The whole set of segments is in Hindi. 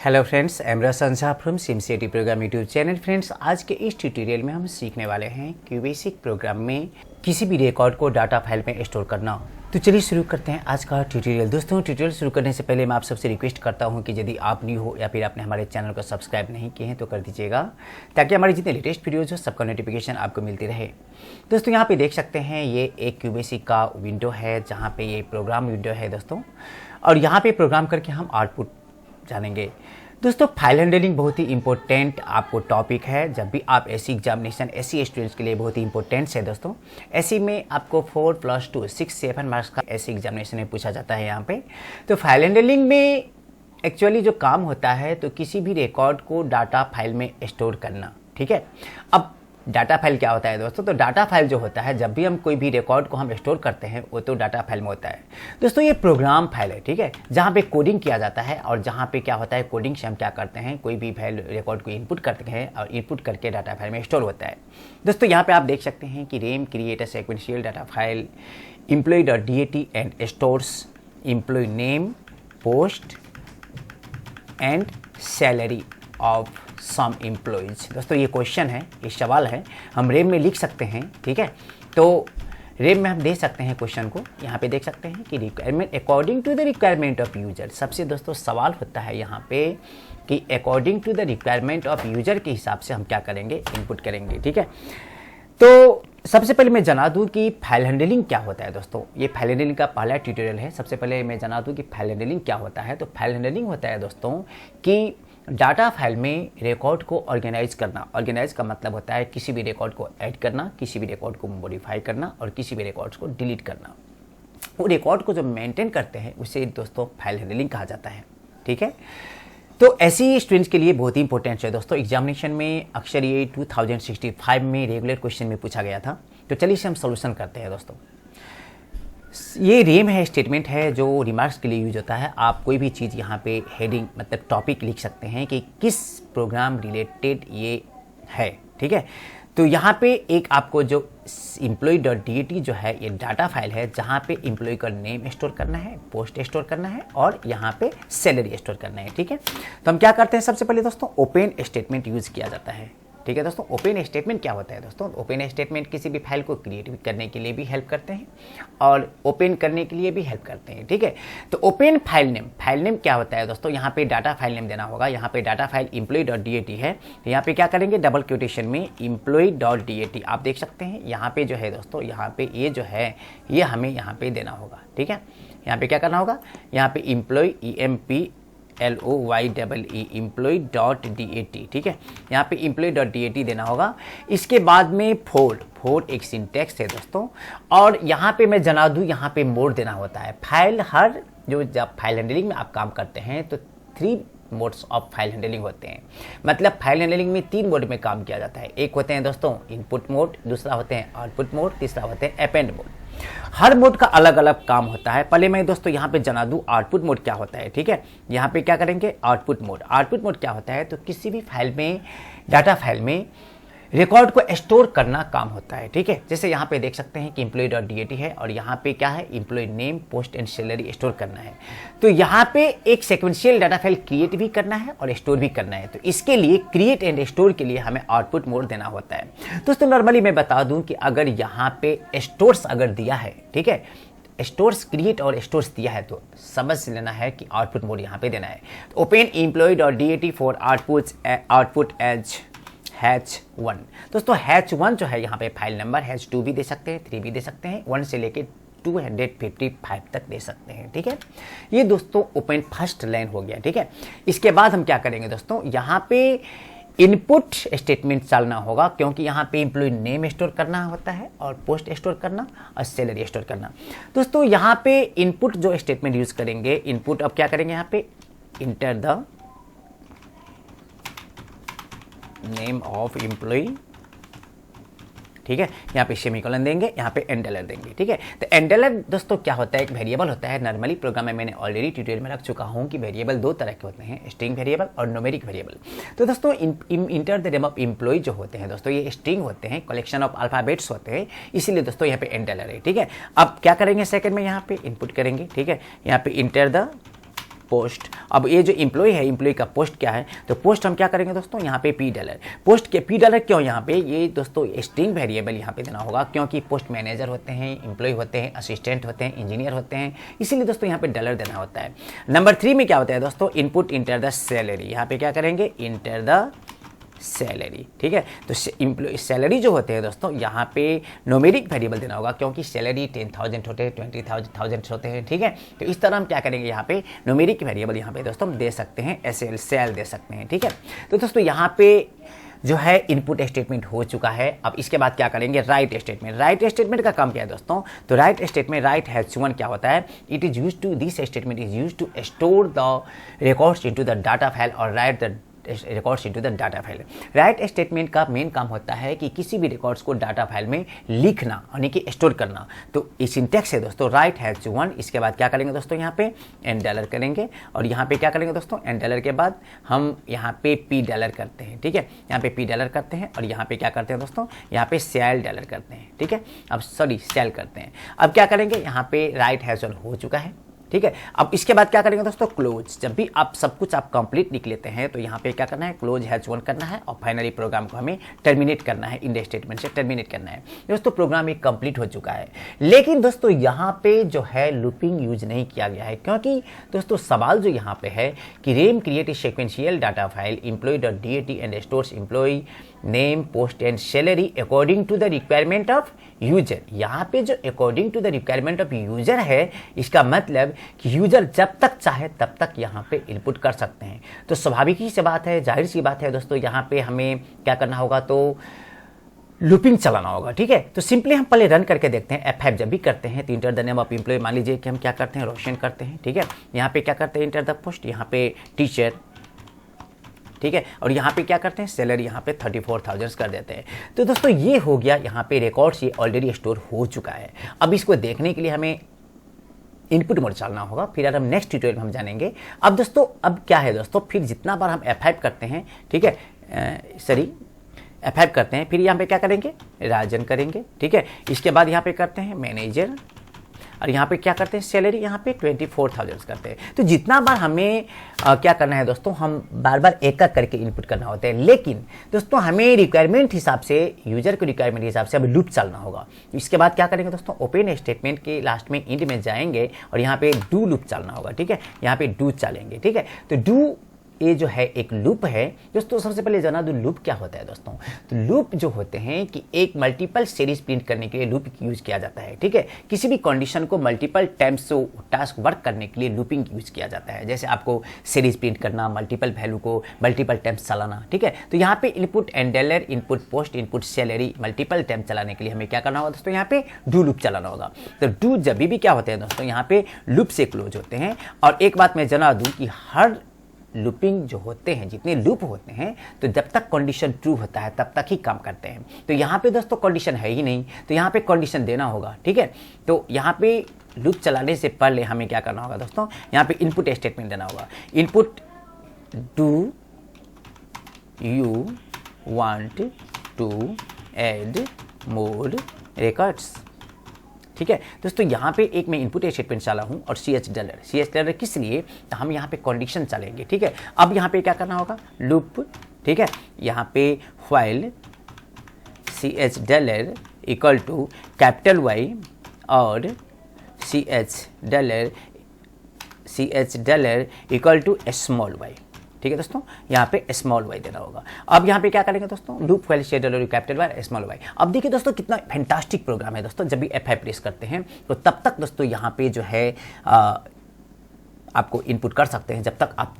Hello friends, I am Rasan Shah from SimCity program YouTube channel. Friends, आज के इस ट्यूटोरियल में हम सीखने वाले हैं कि बेसिक प्रोग्राम में किसी भी रिकॉर्ड को डाटा फाइल में स्टोर करना। तो चलिए शुरू करते हैं आज का ट्यूटोरियल। दोस्तों, ट्यूटोरियल शुरू करने से पहले मैं आप सबसे रिक्वेस्ट करता हूं कि यदि आप न्यू हो या फिर आपने हमारे चैनल को सब्सक्राइब नहीं किए हैं तो कर दीजिएगा, ताकि हमारे जितने लेटेस्ट वीडियोज हो सबका नोटिफिकेशन आपको मिलती रहे। दोस्तों, यहाँ पे देख सकते हैं ये एक क्यूबेसिक का विंडो है, जहाँ पे ये प्रोग्राम विंडो है दोस्तों, और यहाँ पे प्रोग्राम करके हम आउटपुट जानेंगे। दोस्तों, फाइल हैंडलिंग बहुत ही इंपॉर्टेंट आपको टॉपिक है। जब भी आप ऐसी एग्जामिनेशन ऐसी स्टूडेंट्स के लिए बहुत ही इंपॉर्टेंट है दोस्तों। ऐसी में आपको 4+2 6-7 मार्क्स का ऐसी एग्जामिनेशन में पूछा जाता है यहाँ पे। तो फाइल हैंडलिंग में एक्चुअली जो काम होता है तो किसी भी रिकॉर्ड को डाटा फाइल में स्टोर करना, ठीक है। अब डाटा फाइल क्या होता है दोस्तों? तो डाटा फाइल जो होता है, जब भी हम कोई भी रिकॉर्ड को हम स्टोर करते हैं वो तो डाटा फाइल में होता है दोस्तों। ये प्रोग्राम फाइल है, ठीक है, जहाँ पे कोडिंग किया जाता है और जहाँ पे क्या होता है कोडिंग से हम क्या करते हैं, कोई भी फाइल रिकॉर्ड को इनपुट करते हैं और इनपुट करके डाटा फाइल में स्टोर होता है। दोस्तों, यहाँ पे आप देख सकते हैं कि REM create a sequential data file employee.dat and stores employee name, post and salary of some employees. दोस्तों, ये क्वेश्चन है, ये सवाल है, हम रेम में लिख सकते हैं, ठीक है। तो रेम में हम दे सकते हैं क्वेश्चन को। यहाँ पे देख सकते हैं कि requirement according to the requirement of user. सबसे दोस्तों सवाल होता है यहाँ पे कि according to the requirement of user के हिसाब से हम क्या करेंगे, इनपुट करेंगे, ठीक है। तो सबसे पहले मैं जना दूं कि फाइल हैंडलिंग क्या होता है दोस्तों। ये फाइल हैंडलिंग का पहला ट्यूटोरियल है। सबसे पहले मैं जना दूं कि फाइल हैंडलिंग क्या होता है। तो फाइल हैंडलिंग होता है दोस्तों कि डाटा फाइल में रिकॉर्ड को ऑर्गेनाइज करना। ऑर्गेनाइज का मतलब होता है किसी भी रिकॉर्ड को ऐड करना, किसी भी रिकॉर्ड को मॉडिफाई करना और किसी भी रिकॉर्ड्स को डिलीट करना। वो रिकॉर्ड को जो मेंटेन करते हैं उसे दोस्तों फाइल हैंडलिंग कहा जाता है, ठीक है। तो ऐसी स्टूडेंट्स के लिए बहुत ही इंपॉर्टेंट है दोस्तों। एग्जामिनेशन में अक्सर ये 2065 में रेगुलर क्वेश्चन में पूछा गया था। तो चलिए इसे हम सोल्यूशन करते हैं दोस्तों। ये रेम है, स्टेटमेंट है जो रिमार्क्स के लिए यूज होता है। आप कोई भी चीज़ यहाँ पे हेडिंग मतलब टॉपिक लिख सकते हैं कि किस प्रोग्राम रिलेटेड ये है, ठीक है। तो यहाँ पे एक आपको जो employee.dat जो है ये डाटा फाइल है, जहाँ पे एम्प्लॉय का नेम स्टोर करना है, पोस्ट स्टोर करना है और यहाँ पे सैलरी स्टोर करना है, ठीक है। तो हम क्या करते हैं, सबसे पहले दोस्तों ओपन स्टेटमेंट यूज किया जाता है, ठीक है दोस्तों। ओपन स्टेटमेंट क्या होता है दोस्तों? ओपन स्टेटमेंट किसी भी फाइल को क्रिएट करने के लिए भी हेल्प करते हैं और ओपन करने के लिए भी हेल्प करते हैं, ठीक है। तो ओपन फाइल नेम क्या होता है दोस्तों? यहाँ पे डाटा फाइल नेम देना होगा। यहाँ पे डाटा फाइल employee.dat है, तो यहाँ पे क्या करेंगे, डबल क्वोटेशन में employee.dat। आप देख सकते हैं यहाँ पे जो है दोस्तों, यहाँ पे ये जो है ये हमें यहाँ पे देना होगा, ठीक है। यहाँ पे क्या करना होगा, यहाँ पे employee employee.dat, ठीक है। यहाँ पे employee.dat देना होगा। इसके बाद में फोर एक सिंटैक्स है दोस्तों, और यहाँ पे मैं जना दूँ, यहाँ पे मोड देना होता है। जब फाइल हैंडलिंग में आप काम करते हैं तो 3 मोड्स ऑफ फाइल हैंडलिंग होते हैं। मतलब फाइल हैंडलिंग में 3 मोड में काम किया जाता है। एक होते हैं दोस्तों इनपुट मोड, दूसरा होते हैं आउटपुट मोड, तीसरा होते हैं अपेंड मोड। हर मोड का अलग अलग काम होता है। पहले मैं दोस्तों यहाँ पे जना दूँ आउटपुट मोड क्या होता है, ठीक है। यहाँ पे क्या करेंगे, आउटपुट मोड क्या होता है? तो किसी भी फाइल में, डाटा फाइल में रिकॉर्ड को स्टोर करना काम होता है, ठीक है। जैसे यहाँ पे देख सकते हैं कि employee.dat है और यहाँ पे क्या है, employee name, post and salary store करना है। तो यहाँ पे एक सीक्वेंशियल डाटा फाइल क्रिएट भी करना है और स्टोर भी करना है। तो इसके लिए क्रिएट एंड स्टोर के लिए हमें आउटपुट मोड देना होता है दोस्तों। नॉर्मली मैं बता दूं कि अगर यहाँ पे स्टोर्स अगर दिया है, ठीक है, स्टोर्स क्रिएट और स्टोर्स दिया है तो समझ लेना है कि आउटपुट मोड यहाँ पे देना है। तो open employee.dat for output as H1। दोस्तों H1 जो है यहाँ पे फाइल नंबर, H2 भी दे सकते हैं, 3 भी दे सकते हैं, 1 से लेके 255 तक दे सकते हैं, ठीक है। ये दोस्तों ओपन फर्स्ट लाइन हो गया, ठीक है। इसके बाद हम क्या करेंगे दोस्तों, यहाँ पे इनपुट स्टेटमेंट चलना होगा, क्योंकि यहाँ पे एम्प्लॉय नेम स्टोर करना होता है और पोस्ट स्टोर करना और सैलरी स्टोर करना। दोस्तों यहाँ पे इनपुट जो स्टेटमेंट यूज करेंगे, इनपुट अब क्या करेंगे, यहाँ पे enter the name of employee, ठीक है। यहाँ पे सेमीकोलन देंगे, यहाँ पे एंडलर देंगे, ठीक है। तो एंडलर दोस्तों क्या होता है, एक वेरिएबल होता है। नॉर्मली प्रोग्राम में मैंने ऑलरेडी ट्यूटोरियल में रख चुका हूँ कि वेरिएबल 2 तरह के होते हैं, स्ट्रिंग वेरिएबल और न्यूमेरिक वेरिएबल। तो दोस्तों enter the name of employee जो होते हैं दोस्तों, ये स्ट्रिंग होते हैं, कलेक्शन ऑफ अल्फाबेट्स होते हैं, इसीलिए दोस्तों यहाँ पे एंडलर है, ठीक है। अब क्या करेंगे, सेकंड में यहाँ पे इनपुट करेंगे, ठीक है। यहाँ पे इंटर द पोस्ट। अब ये जो एम्प्लॉय है, एम्प्लॉय का पोस्ट क्या है, तो पोस्ट हम क्या करेंगे दोस्तों, यहाँ पे $P। पोस्ट के $P क्यों यहाँ पे, ये दोस्तों स्ट्रिंग वेरिएबल यहाँ पे देना होगा, क्योंकि पोस्ट मैनेजर होते हैं, एम्प्लॉय होते हैं, असिस्टेंट होते हैं, इंजीनियर होते हैं, इसीलिए दोस्तों यहाँ पे डॉलर देना होता है। नंबर 3 में क्या होता है दोस्तों, इनपुट इंटर द सैलरी। यहाँ पे क्या करेंगे, इंटर द सैलरी। ठीक है, तो सैलरी जो होते हैं दोस्तों, यहाँ पे न्यूमेरिक वेरिएबल देना होगा, क्योंकि सैलरी 10,000 होते हैं, 20,000 होते हैं। ठीक है, तो इस तरह हम क्या करेंगे, यहाँ पे न्यूमेरिक वेरिएबल यहाँ पे दोस्तों हम दे सकते हैं, एसएल सेल दे सकते हैं। ठीक है, तो दोस्तों यहाँ पे जो है इनपुट स्टेटमेंट हो चुका है। अब इसके बाद क्या करेंगे, राइट स्टेटमेंट। राइट स्टेटमेंट का काम क्या है दोस्तों, तो राइट स्टेटमेंट, राइट H1 क्या होता है, it is used to, this statement is used to store the records into the data file और write the records into the data file. Write statement का मेन काम होता है कि किसी भी रिकॉर्ड्स को डाटा फाइल में लिखना यानी कि स्टोर करना। तो इस सिंटैक्स है दोस्तों, राइट H1। इसके बाद क्या करेंगे दोस्तों, यहाँ पे $N करेंगे, और यहाँ पे क्या करेंगे दोस्तों, $N के बाद हम यहाँ पे $P करते हैं। ठीक है, यहाँ पे $P करते हैं, और यहाँ पे क्या करते हैं दोस्तों, यहाँ पे $Sal करते हैं। ठीक है, अब सॉरी सेल करते हैं। अब क्या करेंगे, यहाँ पे राइट H1 हो चुका है। ठीक है, अब इसके बाद क्या करेंगे दोस्तों, क्लोज। जब भी आप सब कुछ आप कंप्लीट लिख लेते हैं तो यहाँ पे क्या करना है, क्लोज H1 करना है, और फाइनली प्रोग्राम को हमें टर्मिनेट करना है, इन स्टेटमेंट से टर्मिनेट करना है। दोस्तों प्रोग्राम एक कंप्लीट हो चुका है, लेकिन दोस्तों यहाँ पे जो है लूपिंग यूज नहीं किया गया है, क्योंकि दोस्तों सवाल जो यहाँ पे है कि REM create a sequential data file employee.dat and stores employee name, post and salary according to the requirement of user. यहाँ पे जो according to the requirement of user है, इसका मतलब कि यूजर जब तक चाहे तब तक यहाँ पे इनपुट कर सकते हैं। तो स्वाभाविक ही सी बात है, जाहिर सी बात है दोस्तों, यहाँ पे हमें क्या करना होगा, तो लूपिंग चलाना होगा। ठीक है, तो सिंपली हम पहले रन करके देखते हैं। F5 जब भी करते हैं तो enter the name of employee, मान लीजिए कि हम क्या करते हैं, रोशन करते हैं। ठीक है, यहाँ पे क्या करते हैं, इंटर द पोस्ट, यहाँ पे टीचर। ठीक है, और यहाँ पे क्या करते हैं, सैलरी यहाँ पे 34,000 कर देते हैं। तो दोस्तों ये हो गया, यहाँ पे रिकॉर्ड्स ये ऑलरेडी स्टोर हो चुका है। अब इसको देखने के लिए हमें इनपुट मोड चलना होगा, फिर हम नेक्स्ट ट्यूटोरियल में हम जानेंगे। अब दोस्तों अब क्या है दोस्तों, फिर जितना बार हम F5 करते हैं, ठीक है, F5 करते हैं, फिर यहाँ पे क्या करेंगे, राजन करेंगे। ठीक है, इसके बाद यहाँ पे करते हैं मैनेजर, और यहाँ पे क्या करते हैं, सैलरी यहाँ पे 24,000 करते हैं। तो जितना बार हमें क्या करना है दोस्तों, हम बार बार एक एक करके इनपुट करना होता है, लेकिन दोस्तों हमें रिक्वायरमेंट हिसाब से, यूजर के रिक्वायरमेंट हिसाब से हमें लूप चलना होगा। इसके बाद क्या करेंगे दोस्तों, ओपन स्टेटमेंट के लास्ट में इंड में जाएंगे, और यहाँ पे डू लूप चलना होगा। ठीक है, यहाँ पे डू चलेंगे। ठीक है, तो डू ये जो है एक लूप है दोस्तों। सबसे पहले जाना दो लूप क्या होता है दोस्तों, तो लूप जो होते हैं कि एक मल्टीपल सीरीज प्रिंट करने के लिए लूप यूज किया जाता है। ठीक है, किसी भी कंडीशन को मल्टीपल टाइम्स टास्क वर्क करने के लिए लूपिंग यूज किया जाता है। जैसे आपको सीरीज प्रिंट करना, मल्टीपल वैल्यू को मल्टीपल टाइम्स चलाना। ठीक है, तो यहाँ पे input $N, input post, input salary multiple time चलाने के लिए हमें क्या करना होगा दोस्तों, यहाँ पे डू लूप चलाना होगा। तो डू जब भी क्या होते हैं दोस्तों, यहाँ पे लूप से क्लोज होते हैं। और एक बात मैं जना दूं कि हर लूपिंग जो होते हैं, जितने लूप होते हैं, तो जब तक कंडीशन ट्रू होता है तब तक ही काम करते हैं। तो यहाँ पे दोस्तों कंडीशन है ही नहीं, तो यहाँ पे कंडीशन देना होगा। ठीक है, तो यहाँ पे लूप चलाने से पहले हमें क्या करना होगा दोस्तों, यहाँ पे इनपुट स्टेटमेंट देना होगा। Input do you want to add more records. ठीक है दोस्तों, यहाँ पे एक मैं इनपुट स्टेटमेंट चला हूँ, और $CH किस लिए, तो हम यहाँ पे कंडीशन चलेंगे। ठीक है, अब यहाँ पे क्या करना होगा, लूप। ठीक है, यहाँ पे while $CH equal to capital Y और $CH equal to small y। ठीक है दोस्तों, यहाँ पे स्मॉल y देना होगा। अब यहाँ पे क्या करेंगे दोस्तों, loop while $CH capital Y small y। अब देखिए दोस्तों कितना फैंटास्टिक प्रोग्राम है दोस्तों। जब भी F5 प्रेस करते हैं तो तब तक दोस्तों यहाँ पे जो है आपको इनपुट कर सकते हैं, जब तक आप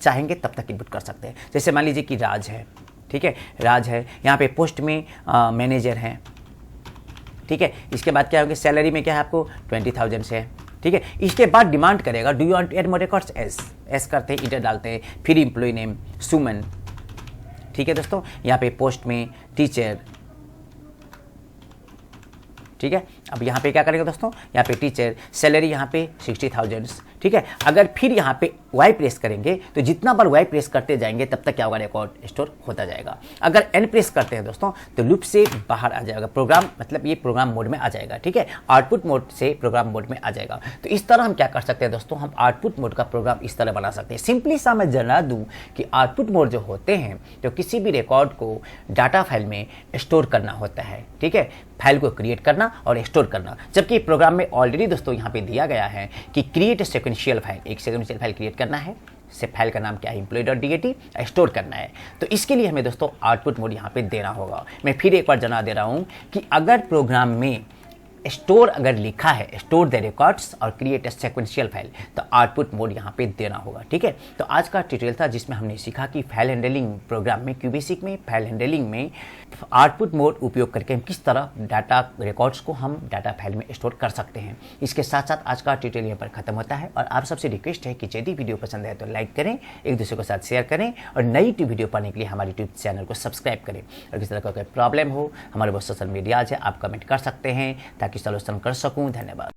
चाहेंगे तब तक इनपुट कर सकते हैं। जैसे मान लीजिए कि राज है। ठीक है, राज है, यहाँ पे पोस्ट में मैनेजर है। ठीक है, इसके बाद क्या होंगे, सैलरी में क्या है आपको 20,000 से है। ठीक है, इसके बाद डिमांड करेगा do you want to add more records, yes करते हैं, इंटर डालते हैं, फिर एम्प्लॉय नेम सुमन। ठीक है दोस्तों, यहाँ पे पोस्ट में टीचर। ठीक है, अब यहाँ पे क्या करेंगे दोस्तों, यहाँ पे टीचर सैलरी यहाँ पे 60,000, ठीक है। अगर फिर यहाँ पे वाई प्रेस करेंगे तो जितना बार वाई प्रेस करते जाएंगे तब तक क्या होगा, रिकॉर्ड स्टोर होता जाएगा। अगर एन प्रेस करते हैं दोस्तों तो लूप से बाहर आ जाएगा प्रोग्राम, मतलब ये प्रोग्राम मोड में आ जाएगा, ठीक है। आउटपुट मोड से प्रोग्राम मोड में आ जाएगा। तो इस तरह हम क्या कर सकते हैं दोस्तों, हम आउटपुट मोड का प्रोग्राम इस तरह बना सकते हैं। सिंपली सा मैं जना दूं कि आउटपुट मोड जो होते हैं तो किसी भी रिकॉर्ड को डाटा फाइल में स्टोर करना होता है, ठीक है, फाइल को क्रिएट करना और स्टोर करना। जबकि प्रोग्राम में ऑलरेडी दोस्तों यहाँ पे दिया गया है कि क्रिएट सीक्वेंशियल फाइल, एक सीक्वेंशियल फाइल क्रिएट करना है, से फाइल का नाम क्या है, employee.dat, स्टोर करना है। तो इसके लिए हमें दोस्तों आउटपुट मोड यहाँ पे देना होगा। मैं फिर एक बार जना दे रहा हूँ कि अगर प्रोग्राम में स्टोर अगर लिखा है, स्टोर द रिकॉर्ड्स और क्रिएट ए सीक्वेंशियल फाइल, तो आउटपुट मोड यहाँ पे देना होगा, ठीक है। तो आज का ट्यूटोरियल था जिसमें हमने सीखा कि फाइल हैंडलिंग प्रोग्राम में, क्यूबेसिक में फाइल हैंडलिंग में आउटपुट मोड उपयोग करके हम किस तरह डाटा रिकॉर्ड्स को हम डाटा फाइल में स्टोर कर सकते हैं। इसके साथ साथ आज का ट्यूटोरियल यहाँ पर खत्म होता है और आप सबसे रिक्वेस्ट है कि यदि वीडियो पसंद है तो लाइक करें, एक दूसरे के साथ शेयर करें और नई वीडियो पाने के लिए हमारे यूट्यूब चैनल को सब्सक्राइब करें। और किसी तरह का कोई प्रॉब्लम हो, हमारे पास सोशल मीडिया है, आप कमेंट कर सकते हैं ताकि सॉल्यूशन कर सकूं। धन्यवाद।